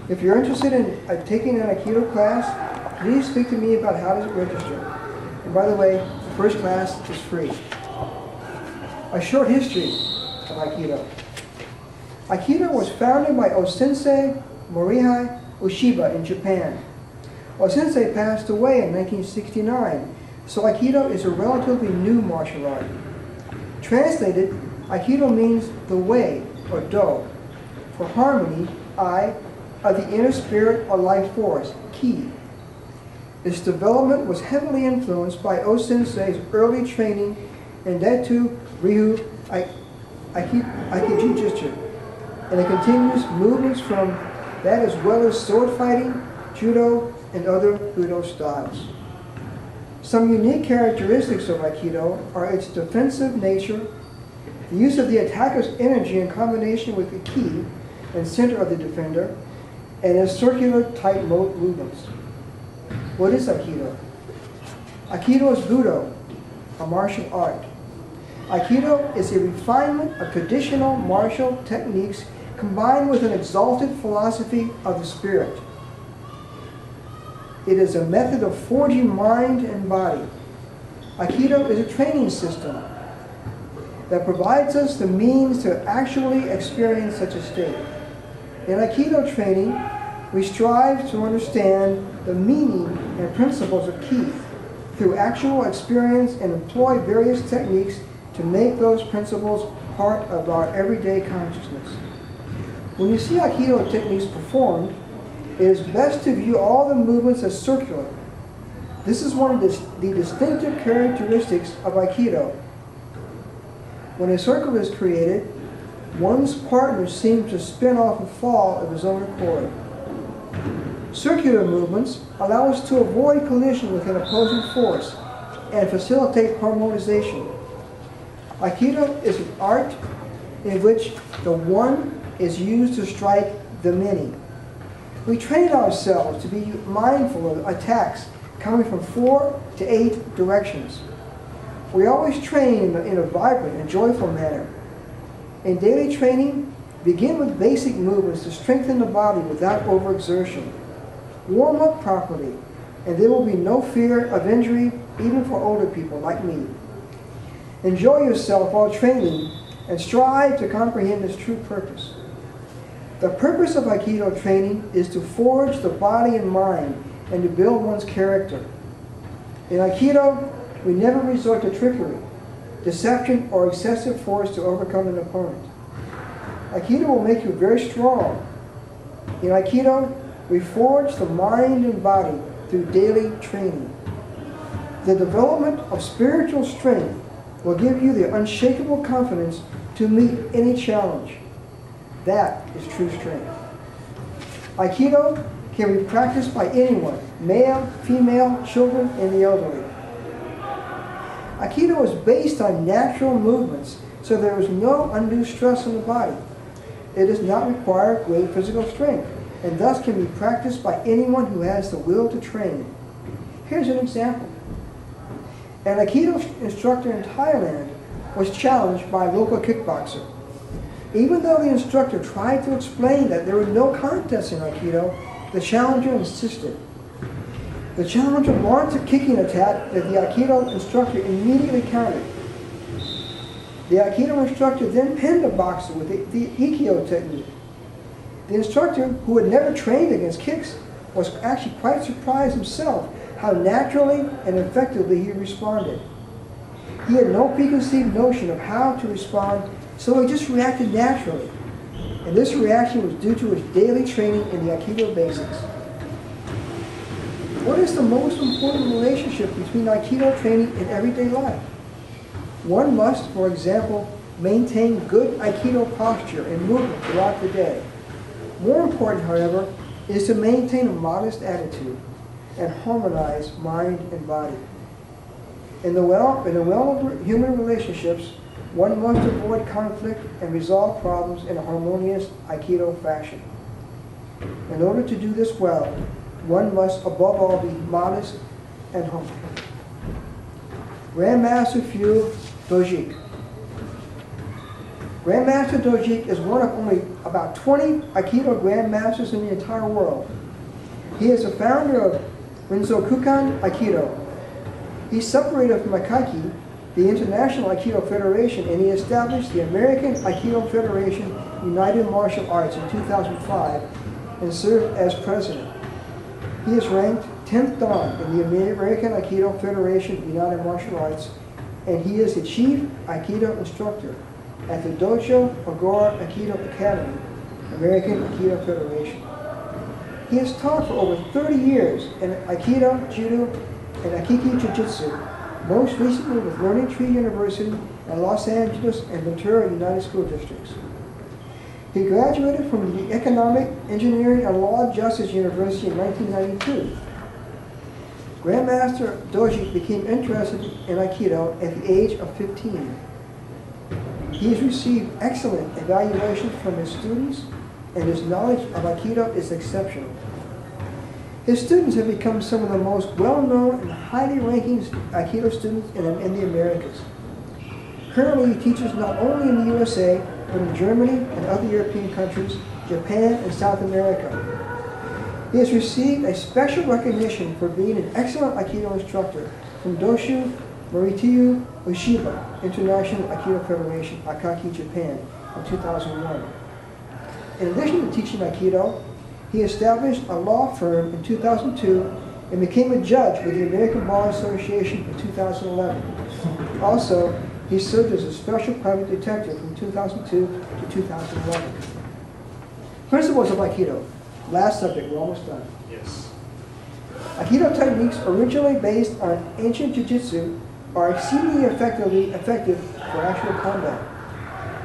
If you're interested in taking an Aikido class, please speak to me about how to register. And by the way, the first class is free. A short history of Aikido. Aikido was founded by O-sensei Morihei Ueshiba in Japan. O-sensei passed away in 1969, so Aikido is a relatively new martial art. Translated, Aikido means the way, or do, for harmony, I, of the inner spirit or life force, ki. Its development was heavily influenced by O-sensei's early training in Dettu Ryu Aikijujutsu, and it continues movements from that as well as sword fighting, judo, and other Budo styles. Some unique characteristics of Aikido are its defensive nature, the use of the attacker's energy in combination with the ki and center of the defender, and its circular tight movements. What is Aikido? Aikido is Budo, a martial art. Aikido is a refinement of traditional martial techniques combined with an exalted philosophy of the spirit. It is a method of forging mind and body. Aikido is a training system that provides us the means to actually experience such a state. In Aikido training, we strive to understand the meaning and principles of ki through actual experience and employ various techniques to make those principles part of our everyday consciousness. When you see Aikido techniques performed, it is best to view all the movements as circular. This is one of the distinctive characteristics of Aikido. When a circle is created, one's partner seems to spin off and fall of his own accord. Circular movements allow us to avoid collision with an opposing force and facilitate harmonization. Aikido is an art in which the one is used to strike the many. We train ourselves to be mindful of attacks coming from 4 to 8 directions. We always train in a vibrant and joyful manner. In daily training, begin with basic movements to strengthen the body without overexertion. Warm up properly, and there will be no fear of injury, even for older people like me. Enjoy yourself while training and strive to comprehend its true purpose. The purpose of Aikido training is to forge the body and mind and to build one's character. In Aikido, we never resort to trickery, deception, or excessive force to overcome an opponent. Aikido will make you very strong. In Aikido, we forge the mind and body through daily training. The development of spiritual strength will give you the unshakable confidence to meet any challenge. That is true strength. Aikido can be practiced by anyone, male, female, children, and the elderly. Aikido is based on natural movements, so there is no undue stress on the body. It does not require great physical strength, and thus can be practiced by anyone who has the will to train. Here's an example. An Aikido instructor in Thailand was challenged by a local kickboxer. Even though the instructor tried to explain that there were no contests in Aikido, the challenger insisted. The challenger launched a kicking attack that the Aikido instructor immediately countered. The Aikido instructor then pinned the boxer with the Ikkyo technique. The instructor, who had never trained against kicks, was actually quite surprised himself how naturally and effectively he responded. He had no preconceived notion of how to respond, so he just reacted naturally. And this reaction was due to his daily training in the Aikido basics. What is the most important relationship between Aikido training and everyday life? One must, for example, maintain good Aikido posture and movement throughout the day. More important, however, is to maintain a modest attitude and harmonize mind and body. In the realm of human relationships, one must avoid conflict and resolve problems in a harmonious Aikido fashion. In order to do this well, one must above all be modest and humble. Grandmaster Fule Dogic. Grandmaster Dogic is one of only about 20 Aikido Grandmasters in the entire world. He is the founder of Rinzokukan Aikido. He separated from Aikaki, the International Aikido Federation, and he established the American Aikido Federation United Martial Arts in 2005 and served as president. He is ranked 10th Dan in the American Aikido Federation United Martial Arts, and he is the chief Aikido instructor at the Dojo Agora Aikido Academy, American Aikido Federation. He has taught for over 30 years in Aikido, Judo, and Aikiki Jiu-Jitsu, most recently with Learning Tree University in Los Angeles and Ventura United School Districts. He graduated from the Economic, Engineering, and Law Justice University in 1992. Grandmaster Dogic became interested in Aikido at the age of 15. He has received excellent evaluations from his students, and his knowledge of Aikido is exceptional. His students have become some of the most well-known and highly ranking Aikido students in the Americas. Currently, he teaches not only in the USA, but in Germany and other European countries, Japan, and South America. He has received a special recognition for being an excellent Aikido instructor from Doshu Moritiyu Ushiba International Aikido Federation, Aikaki, Japan, in 2001. In addition to teaching Aikido, he established a law firm in 2002 and became a judge with the American Bar Association in 2011. Also, he served as a special private detective from 2002 to 2011. Principles of Aikido. Last subject, we're almost done. Yes. Aikido techniques originally based on ancient jiu-jitsu are exceedingly effective for actual combat.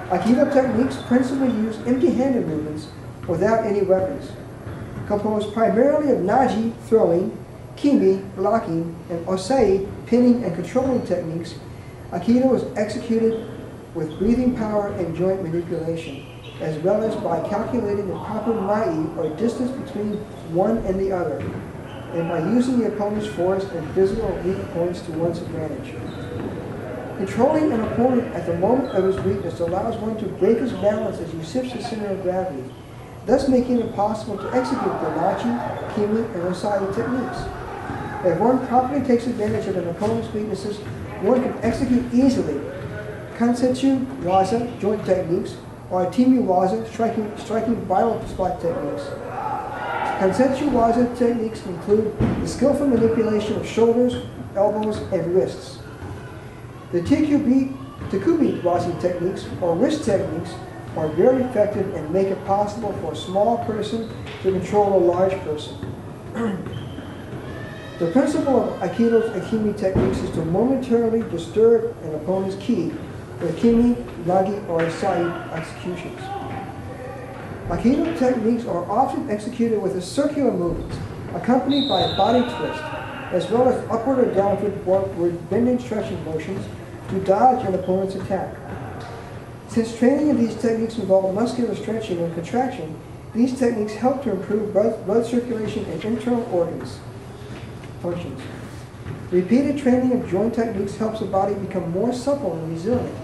Aikido techniques principally use empty-handed movements without any weapons. Composed primarily of naji, throwing, kimi, blocking, and osei, pinning and controlling techniques, Aikido is executed with breathing power and joint manipulation, as well as by calculating the proper mai, or distance between one and the other, and by using the opponent's force and physical weak points to one's advantage. Controlling an opponent at the moment of his weakness allows one to break his balance as he shifts the center of gravity, thus making it possible to execute the nachi, kimi, and osai techniques. If one properly takes advantage of an opponent's weaknesses, one can execute easily kansetsu waza, joint techniques, or timi waza, striking vital spot techniques. Kansetsu waza techniques include the skillful manipulation of shoulders, elbows, and wrists. The takubi waza techniques, or wrist techniques, are very effective and make it possible for a small person to control a large person. The principle of Aikido's Aikimi techniques is to momentarily disturb an opponent's ki with kimi, nagi, or asai executions. Aikido techniques are often executed with a circular movement, accompanied by a body twist, as well as upward or downward bending stretching motions to dodge an opponent's attack. Since training in these techniques involve muscular stretching and contraction, these techniques help to improve blood circulation and internal organs functions. Repeated training of joint techniques helps the body become more supple and resilient,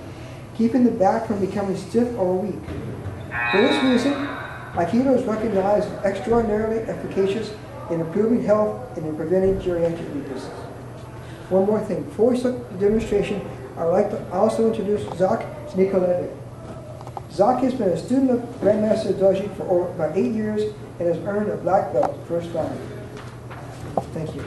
keeping the back from becoming stiff or weak. For this reason, Aikido is recognized as extraordinarily efficacious in improving health and in preventing geriatric weaknesses. One more thing. Before we start the demonstration, I'd like to also introduce Zak Nikolaevich. Zak has been a student of Grandmaster Dogic for over about 8 years and has earned a black belt first time. Thank you.